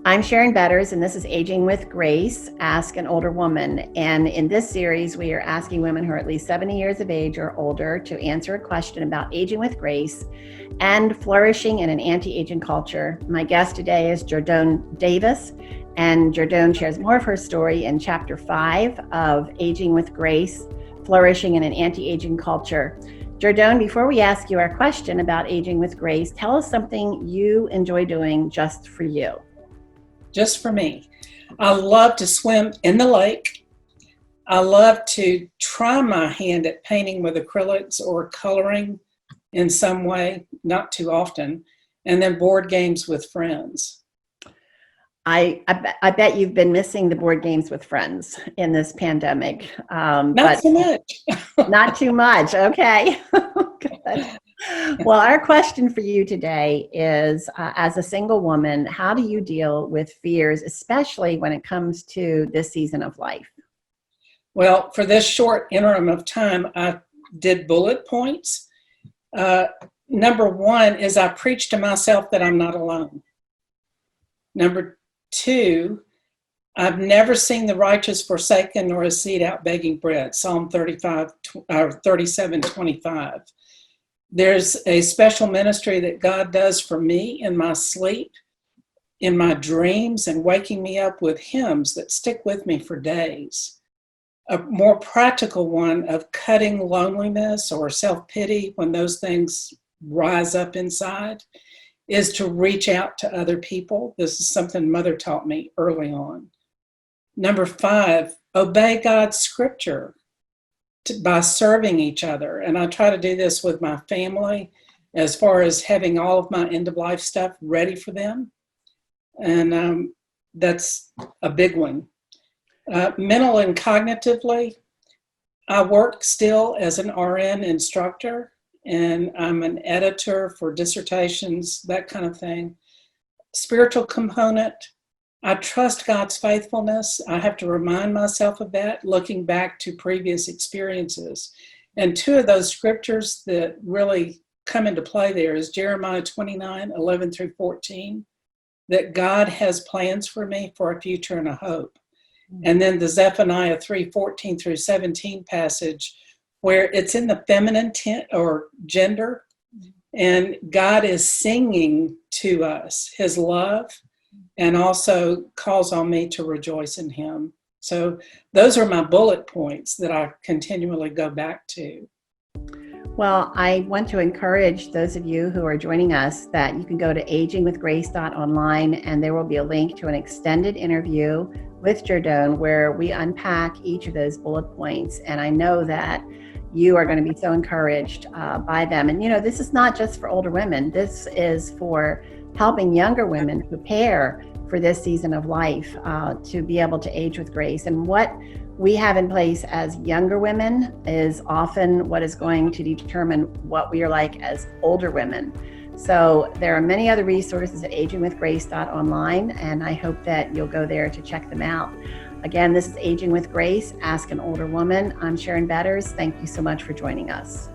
I'm Sharon Betters, and this is Aging with Grace, Ask an Older Woman. And in this series, we are asking women who are at least 70 years of age or older to answer a question about aging with grace and flourishing in an anti-aging culture. My guest today is Jerdone Davis, and Jerdone shares more of her story in Chapter 5 of Aging with Grace, Flourishing in an Anti-Aging Culture. Jerdone, before we ask you our question about aging with grace, tell us something you enjoy doing just for you. Just for me. I love to swim in the lake. I love to try my hand at painting with acrylics or coloring in some way, not too often, and then board games with friends. I bet you've been missing the board games with friends in this pandemic. Not so much. Not too much. Okay. Good. Well, our question for you today is, as a single woman, how do you deal with fears, especially when it comes to this season of life? Well, for this short interim of time, I did bullet points. Number one is I preach to myself that I'm not alone. Number two, I've never seen the righteous forsaken nor a seed out begging bread. Psalm 37:25. There's a special ministry that God does for me in my sleep, in my dreams, and waking me up with hymns that stick with me for days. A more practical one of cutting loneliness or self-pity when those things rise up inside is to reach out to other people. This is something Mother taught me early on. Number 5, obey God's scripture by serving each other. And I try to do this with my family as far as having all of my end-of-life stuff ready for them. And that's a big one. Mental and cognitively, I work still as an RN instructor, and I'm an editor for dissertations, that kind of thing. Spiritual component, I trust God's faithfulness. I have to remind myself of that, looking back to previous experiences. And 2 of those scriptures that really come into play there is Jeremiah 29:11-14, that God has plans for me for a future and a hope. And then the Zephaniah 3:14-17 passage, where it's in the feminine or gender, and God is singing to us his love, and also calls on me to rejoice in him. So those are my bullet points that I continually go back to. Well, I want to encourage those of you who are joining us that you can go to agingwithgrace.online, and there will be a link to an extended interview with Jerdone where we unpack each of those bullet points. And I know that you are going to be so encouraged by them. And, this is not just for older women. This is for helping younger women prepare for this season of life to be able to age with grace. And what we have in place as younger women is often what is going to determine what we are like as older women. So there are many other resources at agingwithgrace.online, and I hope that you'll go there to check them out. Again, this is Aging with Grace, Ask an Older Woman. I'm Sharon Betters. Thank you so much for joining us.